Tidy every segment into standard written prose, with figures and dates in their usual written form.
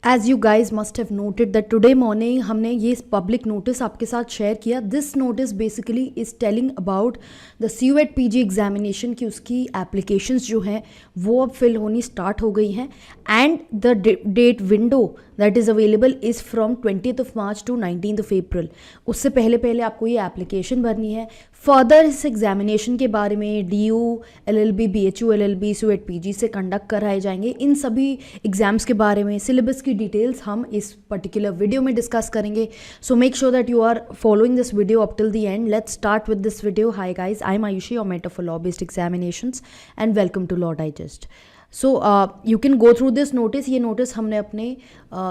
As you guys must have noted that today morning हमने ये public notice आपके साथ शेयर किया. This notice basically is telling about the CUET PG examination की उसकी applications जो हैं वो अब फिल होनी स्टार्ट हो गई हैं and the date window that is available is from 20th March to 19th April. उससे पहले पहले आपको ये एप्लीकेशन भरनी है. फर्दर इस एग्जामिनेशन के बारे में DU LLB BHU LLB CUET PG से कंडक्ट कराए जाएंगे. इन सभी एग्जाम्स के बारे में सिलेबस की डिटेल्स हम इस पर्टिकुलर वीडियो में डिस्कस करेंगे. So make sure that you are following this video up till the end. Let's start with this video. Hi guys, I am Ayushi, your mentor for law based examinations and welcome to Law Digest. So you can go through this notice. ये notice हमने अपने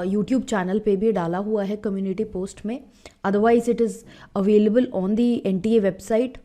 YouTube channel पे भी डाला हुआ है community post में. Otherwise it is available on the NTA website.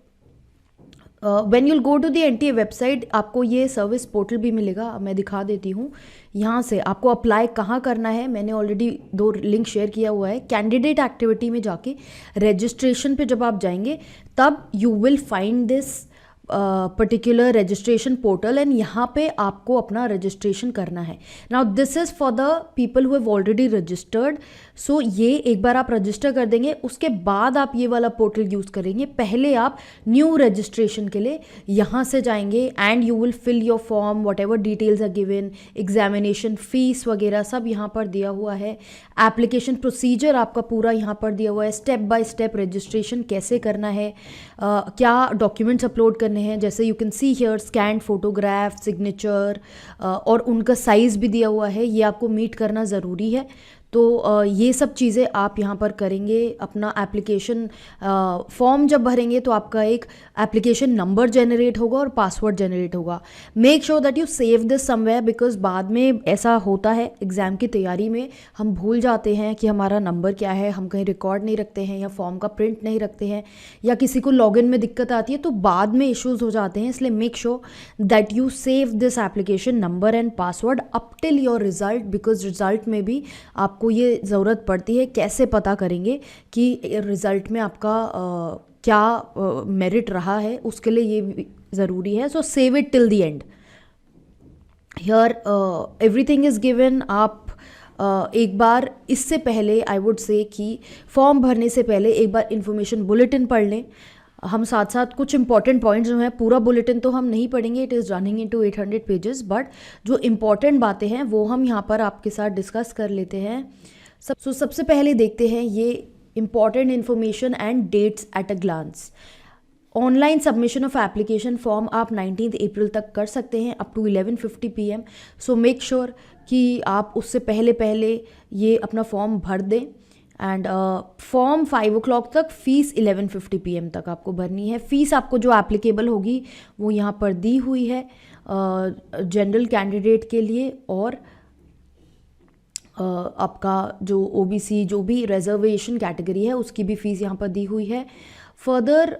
When you'll go to the NTA website आपको ये सर्विस पोर्टल भी मिलेगा. मैं दिखा देती हूँ. यहाँ से आपको अप्लाई कहाँ करना है, मैंने ऑलरेडी 2 लिंक शेयर किया हुआ है. कैंडिडेट एक्टिविटी में जाके रजिस्ट्रेशन पे जब आप जाएंगे तब you will find this particular registration portal and यहाँ पे आपको अपना रजिस्ट्रेशन करना है. Now this is for the people who have already registered. So ये एक बार आप रजिस्टर कर देंगे उसके बाद आप ये वाला पोर्टल यूज़ करेंगे. पहले आप न्यू रजिस्ट्रेशन के लिए यहाँ से जाएंगे and you will fill your form, whatever details are given, examination fees वगैरह सब यहाँ पर दिया हुआ है. एप्लीकेशन प्रोसीजर आपका पूरा यहाँ पर दिया हुआ है. स्टेप बाय स्टेप रजिस्ट्रेशन कैसे करना है, क्या डॉक्यूमेंट्स अपलोड करने हैं. जैसे you can see here scan photograph, signature और उनका साइज़ भी दिया हुआ है. ये आपको मीट करना ज़रूरी है. तो ये सब चीज़ें आप यहाँ पर करेंगे. अपना एप्लीकेशन फॉर्म जब भरेंगे तो आपका एक एप्लीकेशन नंबर जनरेट होगा और पासवर्ड जनरेट होगा. Make sure that you save this somewhere because बाद में ऐसा होता है एग्ज़ाम की तैयारी में हम भूल जाते हैं कि हमारा नंबर क्या है. हम कहीं रिकॉर्ड नहीं रखते हैं या फॉर्म का प्रिंट नहीं रखते हैं या किसी को लॉगिन में दिक्कत आती है तो बाद में इश्यूज़ हो जाते हैं. इसलिए make sure that you save this application number and password up till your result because result में भी आपको ये ज़रूरत पड़ती है. कैसे पता करेंगे कि रिज़ल्ट में आपका क्या मेरिट रहा है, उसके लिए ये ज़रूरी है. सो save it till the and. Here everything is given. आप एक बार इससे पहले आई वुड से कि फॉर्म भरने से पहले एक बार इन्फॉर्मेशन बुलेटिन पढ़ लें. हम साथ साथ कुछ इंपॉर्टेंट पॉइंट्स जो हैं, पूरा बुलेटिन तो हम नहीं पढ़ेंगे, it is running into 800 pages, but जो इंपॉर्टेंट बातें हैं वो हम यहाँ पर आपके साथ डिस्कस कर लेते हैं. सबसे पहले देखते हैं ये important information and dates at a glance. Online submission of application form आप 19th April तक कर सकते हैं up to 11:50 PM. So make sure कि आप उससे पहले पहले ये अपना फॉर्म भर दें. एंड फॉर्म 5 o'clock तक, फ़ीस 11:50 PM तक आपको भरनी है. फ़ीस आपको जो एप्लीकेबल होगी वो यहाँ पर दी हुई है जनरल कैंडिडेट के लिए और आपका जो OBC जो भी रिजर्वेशन कैटेगरी है उसकी भी फ़ीस यहाँ पर दी हुई है. फर्दर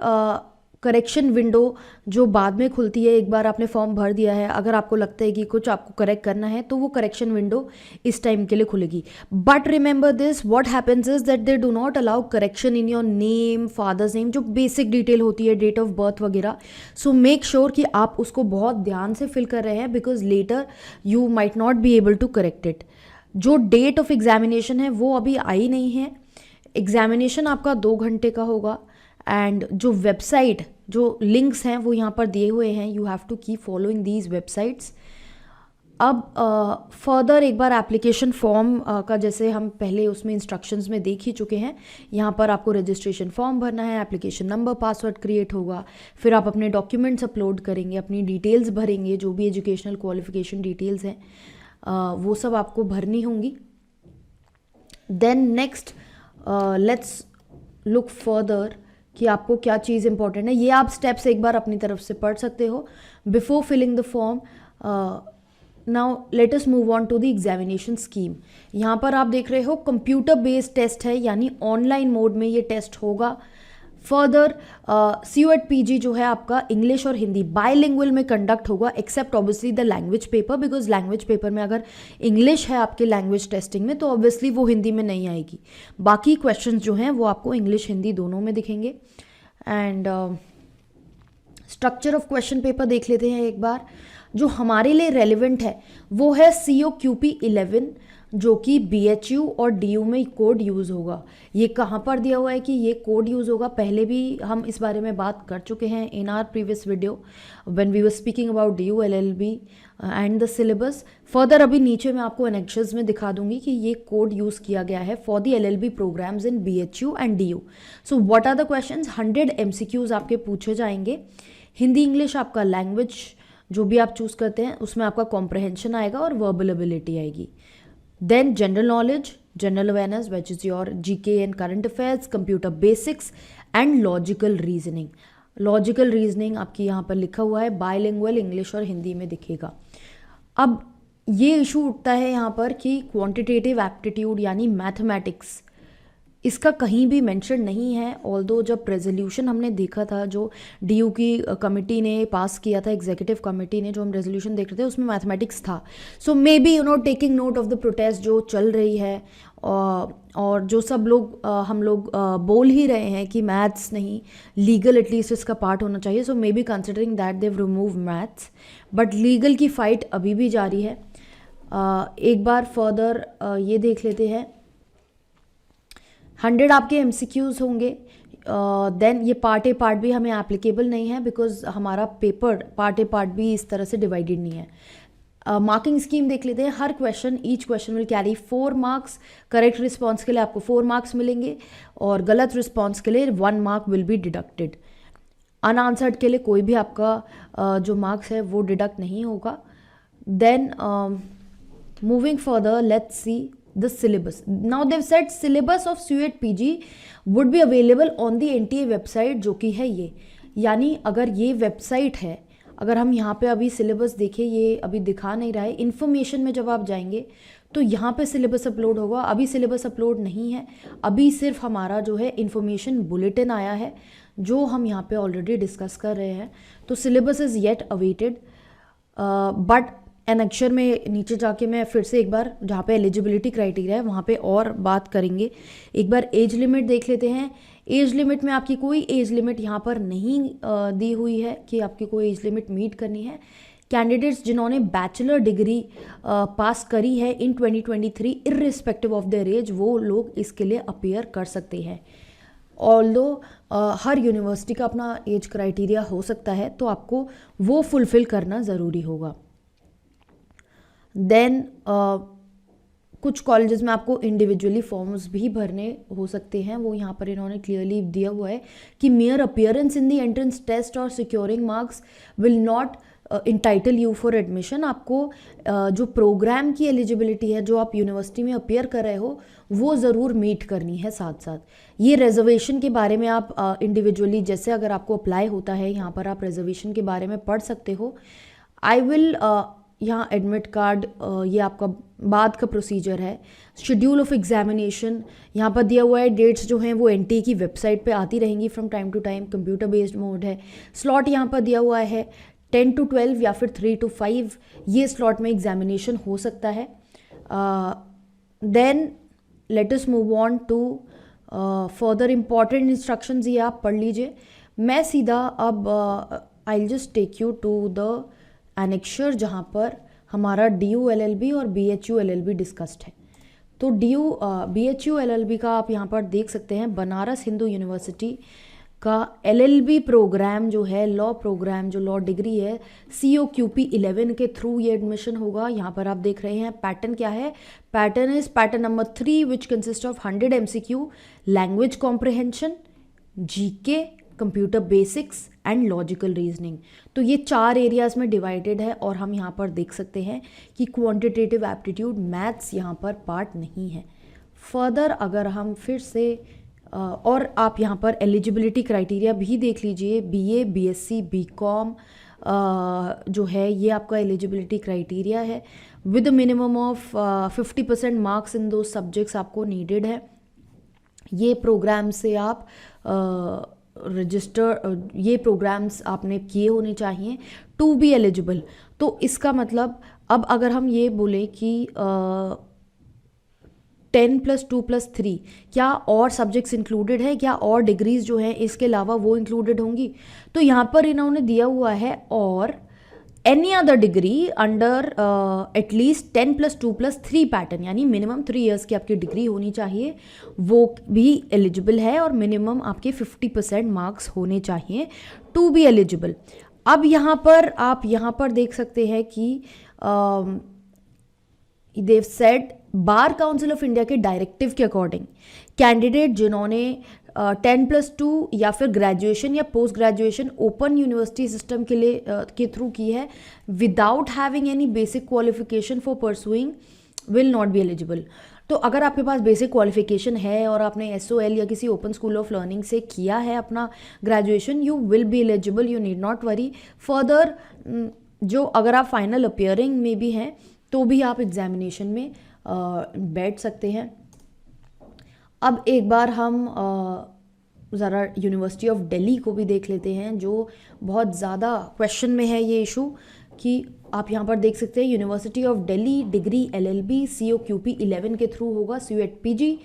करेक्शन विंडो जो बाद में खुलती है, एक बार आपने फॉर्म भर दिया है, अगर आपको लगता है कि कुछ आपको करेक्ट करना है तो वो करेक्शन विंडो इस टाइम के लिए खुलेगी. But remember this, what happens is that they do not allow correction in your name, father's name, जो बेसिक डिटेल होती है, डेट ऑफ बर्थ वगैरह. सो मेक श्योर कि आप उसको बहुत ध्यान से फिल कर रहे हैं because later you might not be able to correct it. जो डेट ऑफ एग्जामिनेशन है वो अभी आई नहीं है. एग्जामिनेशन आपका 2 घंटे का होगा एंड जो वेबसाइट, जो लिंक्स हैं वो यहाँ पर दिए हुए हैं. You have to keep following these websites. अब फर्दर एक बार एप्लीकेशन फॉर्म का जैसे हम पहले उसमें इंस्ट्रक्शंस में देख ही चुके हैं, यहाँ पर आपको रजिस्ट्रेशन फॉर्म भरना है, एप्लीकेशन नंबर पासवर्ड क्रिएट होगा, फिर आप अपने डॉक्यूमेंट्स अपलोड करेंगे, अपनी डिटेल्स भरेंगे, जो भी एजुकेशनल क्वालिफिकेशन डिटेल्स हैं वो सब आपको भरनी होंगी. Then next let's look further कि आपको क्या चीज़ इंपॉर्टेंट है. ये आप स्टेप्स एक बार अपनी तरफ से पढ़ सकते हो before filling the form. Now let us move on to the examination scheme. यहाँ पर आप देख रहे हो कंप्यूटर बेस्ड टेस्ट है, यानी ऑनलाइन मोड में ये टेस्ट होगा. फर्दर CUET PG जो है आपका इंग्लिश और हिंदी बायलिंगुअल में कंडक्ट होगा except obviously the language paper, because language paper में अगर इंग्लिश है आपके लैंग्वेज टेस्टिंग में तो ऑब्वियसली वो हिंदी में नहीं आएगी. बाकी क्वेश्चंस जो हैं वो आपको इंग्लिश हिंदी दोनों में दिखेंगे. And structure of question paper देख लेते हैं एक बार. जो हमारे लिए रेलिवेंट है वो है COQP 11 जो कि BHU और DU में कोड यूज़ होगा। ये कहाँ पर दिया हुआ है कि ये कोड यूज़ होगा, पहले भी हम इस बारे में बात कर चुके हैं in our previous video when we were speaking about DU LLB and the syllabus. Further अभी नीचे मैं आपको एनेक्शंस में दिखा दूंगी कि ये कोड यूज़ किया गया है for the LLB programmes in BHU and DU। So what are the questions? 100 MCQs आपके पूछे जाएंगे। हिंदी इंग्लिश आपका लैंग्वेज जो भी आप चूज़ करते हैं उसमें आपका कॉम्प्रहेंशन आएगा और वर्बल एबिलिटी आएगी। Then general knowledge, general awareness which is your GK and current affairs, computer basics and logical reasoning. Logical reasoning आपकी यहाँ पर लिखा हुआ है, बायलिंगुअल इंग्लिश और हिंदी में दिखेगा। अब ये इशू उठता है यहाँ पर कि क्वांटिटेटिव एप्टीट्यूड यानी मैथमेटिक्स, इसका कहीं भी मेंशन नहीं है। ऑल्दो जब रेजोल्यूशन हमने देखा था जो DU की कमेटी ने पास किया था, एग्जीक्यूटिव कमेटी ने, जो हम रेजोल्यूशन देख रहे थे उसमें मैथमेटिक्स था। So may be taking note of the protest जो चल रही है और जो सब लोग हम लोग बोल ही रहे हैं कि मैथ्स नहीं, लीगल एटलीस्ट इसका पार्ट होना चाहिए। So may be considering that they remove maths, but legal की फ़ाइट अभी भी जारी है। एक बार फर्दर ये देख लेते हैं। 100 आपके MCQs होंगे। देन ये पार्ट ए पार्ट बी हमें एप्लीकेबल नहीं है बिकॉज हमारा paper part A part B इस तरह से डिवाइडेड नहीं है। मार्किंग स्कीम देख लेते हैं। हर question, each question will carry 4 marks. Correct response के लिए आपको 4 मार्क्स मिलेंगे और गलत रिस्पॉन्स के लिए 1 mark will be deducted. Unanswered के लिए कोई भी आपका जो मार्क्स है वो डिडक्ट नहीं होगा। Then moving further, let's see the syllabus. Now they've said syllabus of CUET PG would be available on the NTA website, जो कि है ये, यानी अगर ये वेबसाइट है, अगर हम यहाँ पे अभी सिलेबस देखें, ये अभी दिखा नहीं रहा है। इन्फॉर्मेशन में जब आप जाएंगे तो यहाँ पे सिलेबस अपलोड होगा। अभी सिलेबस अपलोड नहीं है, अभी सिर्फ हमारा जो है इन्फॉर्मेशन बुलेटिन आया है जो हम यहाँ पे ऑलरेडी डिस्कस कर रहे हैं। तो syllabus is yet awaited, but annexure में नीचे जाके मैं फिर से एक बार जहाँ पे एलिजिबिलिटी क्राइटेरिया है वहाँ पे और बात करेंगे। एक बार एज लिमिट देख लेते हैं। एज लिमिट में आपकी कोई एज लिमिट यहाँ पर नहीं दी हुई है कि आपकी कोई एज लिमिट मीट करनी है। कैंडिडेट्स जिन्होंने बैचलर डिग्री पास करी है इन 2023 इर्रिस्पेक्टिव ऑफ देयर एज, वो लोग इसके लिए अपीयर कर सकते हैं। ऑल्दो हर यूनिवर्सिटी का अपना एज क्राइटेरिया हो सकता है, तो आपको वो फुलफिल करना ज़रूरी होगा। देन कुछ कॉलेजेस में आपको इंडिविजुअली फॉर्म्स भी भरने हो सकते हैं, वो यहाँ पर इन्होंने क्लियरली दिया हुआ है कि mere appearance in the entrance test और securing marks will not entitle you for admission. आपको जो प्रोग्राम की एलिजिबिलिटी है, जो आप यूनिवर्सिटी में अपीयर कर रहे हो, वो ज़रूर मीट करनी है साथ साथ। ये रिजर्वेशन के बारे में आप इंडिविजुअली, जैसे अगर आपको अप्लाई होता है यहाँ पर, आप रिजर्वेशन के बारे में पढ़ सकते हो। आई विल यहाँ एडमिट कार्ड, ये आपका बाद का प्रोसीजर है। शेड्यूल ऑफ एग्जामिनेशन यहाँ पर दिया हुआ है। डेट्स जो हैं वो NTA की वेबसाइट पे आती रहेंगी from time to time. Computer based mode है। स्लॉट यहाँ पर दिया हुआ है 10 to 12 या फिर 3 to 5, ये स्लॉट में एग्जामिनेशन हो सकता है। Then let us move on to further important instructions, ये आप पढ़ लीजिए। मैं सीधा अब I will just take you to the annexure जहाँ पर हमारा DU LLB और BHU LLB डिस्कस्ड है। तो BHU LLB का आप यहाँ पर देख सकते हैं। बनारस हिंदू यूनिवर्सिटी का LLB प्रोग्राम जो है, लॉ प्रोग्राम, जो लॉ डिग्री है, COQP 11 के थ्रू ये एडमिशन होगा। यहाँ पर आप देख रहे हैं पैटर्न क्या है। Pattern is pattern number 3 which consist of 100 MCQ, language comprehension, GK, computer basics and logical reasoning. तो ये 4 एरियाज में डिवाइडेड है और हम यहाँ पर देख सकते हैं कि क्वांटिटेटिव एप्टीट्यूड मैथ्स यहाँ पर पार्ट नहीं है। फर्दर अगर हम फिर से और आप यहाँ पर एलिजिबिलिटी क्राइटेरिया भी देख लीजिए। BA, BSc, BCom जो है ये आपका एलिजिबिलिटी क्राइटेरिया है with minimum of 50% marks in दो सब्जेक्ट्स आपको नीडेड है। ये प्रोग्राम से आप रजिस्टर, ये प्रोग्राम्स आपने किए होने चाहिए टू बी एलिजिबल। तो इसका मतलब अब अगर हम ये बोलें कि 10 + 2 + 3 क्या और सब्जेक्ट्स इंक्लूडेड है, क्या और डिग्रीज जो हैं इसके अलावा वो इंक्लूडेड होंगी? तो यहाँ पर इन्होंने दिया हुआ है और any other degree under at least 10+2+3 pattern, यानी मिनिमम 3 इयर्स की आपकी डिग्री होनी चाहिए, वो भी एलिजिबल है, और मिनिमम आपके 50% मार्क्स होने चाहिए टू बी एलिजिबल। अब यहाँ पर आप यहाँ पर देख सकते हैं कि देव said bar council of India के डायरेक्टिव के अकॉर्डिंग कैंडिडेट जिन्होंने 10+2 या फिर ग्रेजुएशन या post graduation open university system के लिए के थ्रू की है without having any basic qualification for pursuing will not be eligible. तो अगर आपके पास बेसिक क्वालिफिकेशन है और आपने SOL या किसी ओपन स्कूल ऑफ लर्निंग से किया है अपना graduation, you will be eligible, you need not worry further. जो अगर आप फाइनल अपियरिंग में भी हैं तो भी आप एग्जामिनेशन में बैठ सकते हैं। अब एक बार हम ज़रा यूनिवर्सिटी ऑफ दिल्ली को भी देख लेते हैं, जो बहुत ज़्यादा क्वेश्चन में है ये इशू, कि आप यहाँ पर देख सकते हैं university of Delhi degree LLB COQP 11 के थ्रू होगा, CUET PG।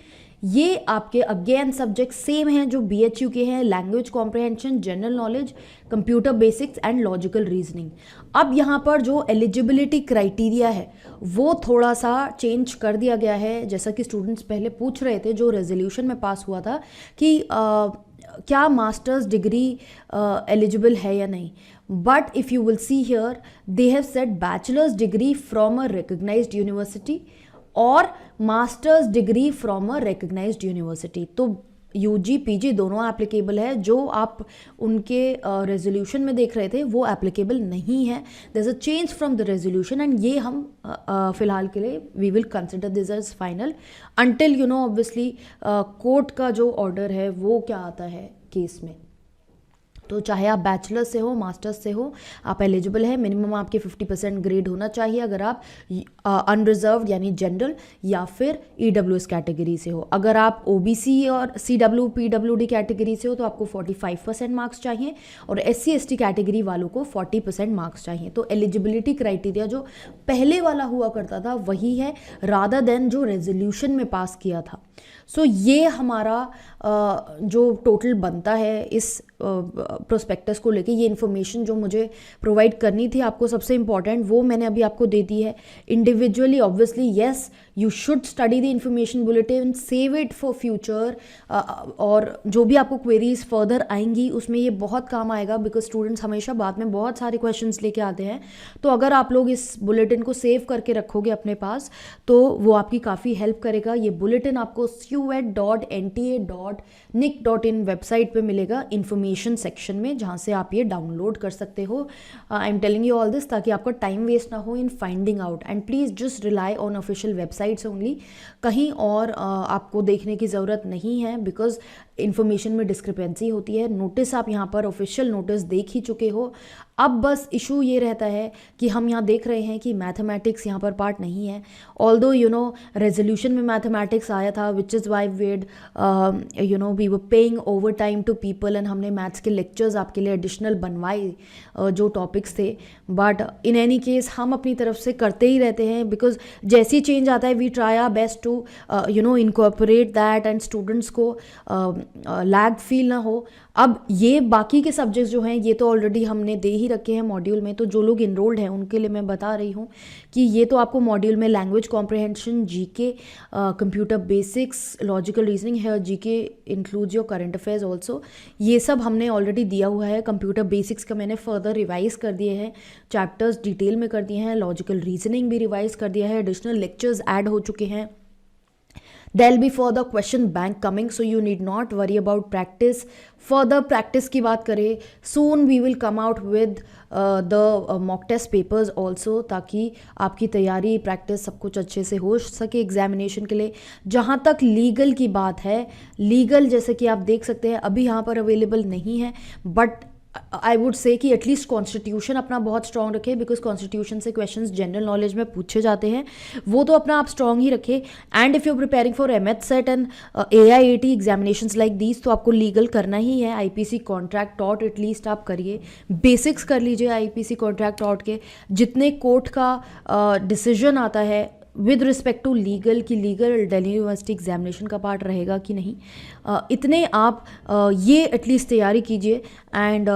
ये आपके अगेन सब्जेक्ट सेम हैं जो BHU के हैं, language comprehension, general knowledge, computer basics and logical reasoning. अब यहाँ पर जो एलिजिबिलिटी क्राइटेरिया है वो थोड़ा सा चेंज कर दिया गया है, जैसा कि स्टूडेंट्स पहले पूछ रहे थे जो रेजोल्यूशन में पास हुआ था कि क्या मास्टर्स डिग्री एलिजिबल है या नहीं। But if you will see here they have said bachelors degree from a recognised university और masters degree from a recognised university. तो UG PG दोनों एप्लीकेबल है, जो आप उनके रेजोल्यूशन में देख रहे थे वो एप्लीकेबल नहीं है। There is a change from the resolution and ये हम फिलहाल के लिए we will consider this as final until you know obviously court का जो ऑर्डर है वो क्या आता है केस में। तो चाहे आप बैचलर्स से हो, मास्टर्स से हो, आप एलिजिबल है। मिनिमम आपके 50% ग्रेड होना चाहिए अगर आप अनरिजर्व्ड यानी जनरल या फिर EWS कैटेगरी से हो। अगर आप OBC और CW PWD कैटेगरी से हो तो आपको 45% मार्क्स चाहिए, और SC ST कैटेगरी वालों को 40% मार्क्स चाहिए। तो एलिजिबिलिटी क्राइटेरिया जो पहले वाला हुआ करता था वही है, रादर देन जो रेजोल्यूशन में पास किया था। सो ये हमारा जो टोटल बनता है इस प्रोस्पेक्टस को लेके, ये इन्फॉर्मेशन जो मुझे प्रोवाइड करनी थी आपको सबसे इम्पॉर्टेंट वो मैंने अभी आपको दे दी है। Individually obviously yes you should study the information bulletin, save it for future, और जो भी आपको क्वेरीज फर्दर आएंगी उसमें ये बहुत काम आएगा, बिकॉज स्टूडेंट्स हमेशा बाद में बहुत सारे क्वेश्चंस लेके आते हैं। तो अगर आप लोग इस बुलेटिन को सेव करके रखोगे अपने पास तो वो आपकी काफ़ी हेल्प करेगा। ये बुलेटिन आपको CUET.NTA.nic.in वेबसाइट पे मिलेगा इन्फॉर्मेशन सेक्शन में, जहाँ से आप ये डाउनलोड कर सकते हो। I am telling you all this ताकि आपका टाइम वेस्ट ना हो in finding out, and please just rely on official websites only. कहीं और आपको देखने की ज़रूरत नहीं है, बिकॉज इन्फॉर्मेशन में डिस्क्रिपेंसी होती है। नोटिस आप यहाँ पर ऑफिशियल नोटिस देख ही चुके हो। अब बस इशू ये रहता है कि हम यहाँ देख रहे हैं कि मैथमेटिक्स यहाँ पर पार्ट नहीं है, ऑल्दो यू नो रेजोल्यूशन में मैथमेटिक्स आया था, which is why we'd you know we were paying over time to people, and हमने मैथ्स के लेक्चर्स आपके लिए एडिशनल बनवाए जो टॉपिक्स थे। बट इन एनी केस हम अपनी तरफ से करते ही रहते हैं, बिकॉज जैसे ही चेंज आता है we try our best to you know incorporate that, and students को लैग फील ना हो। अब ये बाकी के सब्जेक्ट्स जो हैं ये तो ऑलरेडी हमने दे ही रखे हैं मॉड्यूल में, तो जो लोग इनरोल्ड हैं उनके लिए मैं बता रही हूँ कि ये तो आपको मॉड्यूल में language comprehension, GK, computer basics, logical reasoning है, GK includes your current affairs also, ये सब हमने ऑलरेडी दिया हुआ है। कंप्यूटर बेसिक्स का मैंने फर्दर रिवाइज कर दिए हैं, चैप्टर्स डिटेल में कर दिए हैं, लॉजिकल रीजनिंग भी रिवाइज कर दिया है, एडिशनल लेक्चर्स ऐड हो चुके हैं। There'll be further question bank coming, so you need not worry about practice. Further practice की बात करें, soon we will come out with the mock test papers also, ताकि आपकी तैयारी प्रैक्टिस सब कुछ अच्छे से हो सके एग्जामिनेशन के लिए। जहाँ तक लीगल की बात है, लीगल जैसे कि आप देख सकते हैं अभी यहाँ पर अवेलेबल नहीं है, बट आई वुड से कि एटलीस्ट कॉन्स्टिट्यूशन अपना बहुत स्ट्रॉन्ग रखे, बिकॉज कॉन्स्टिट्यूशन से क्वेश्चंस जनरल नॉलेज में पूछे जाते हैं, वो तो अपना आप स्ट्रॉन्ग ही रखे। And if you preparing for MH set and AIAT examinations like these, तो आपको लीगल करना ही है। IPC कॉन्ट्रैक्ट टॉट एटलीस्ट आप करिए, बेसिक्स कर लीजिए IPC कॉन्ट्रैक्ट टॉट के। जितने कोर्ट का डिसीजन आता है विद रिस्पेक्ट टू लीगल की लीगल दिल्ली यूनिवर्सिटी एग्जामिनेशन का पार्ट रहेगा कि नहीं, इतने आप ये एटलीस्ट तैयारी कीजिए। एंड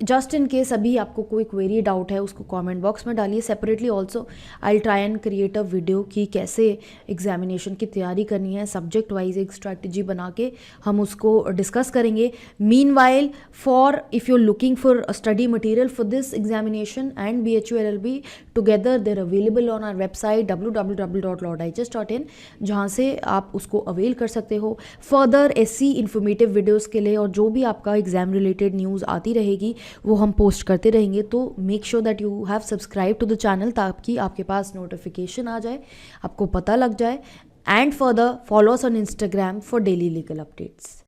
जस्ट इन केस अभी आपको कोई क्वेरी डाउट है उसको कमेंट बॉक्स में डालिए। Separately also I try and create a video कि कैसे एग्जामिनेशन की तैयारी करनी है, सब्जेक्ट वाइज एक स्ट्रैटेजी बना के हम उसको डिस्कस करेंगे। Meanwhile for if you are looking for study material for this examination and BHU LLB together, they're available on our website www.lawdigest.in, जहाँ से आप उसको अवेल कर सकते हो। फर्दर SC इन्फॉर्मेटिव वीडियोस के लिए और जो भी आपका एग्जाम रिलेटेड न्यूज़ आती रहेगी वो हम पोस्ट करते रहेंगे। तो make sure that you have subscribe to the channel ताकि आपके पास नोटिफिकेशन आ जाए, आपको पता लग जाए। And further follow us on Instagram for daily legal updates.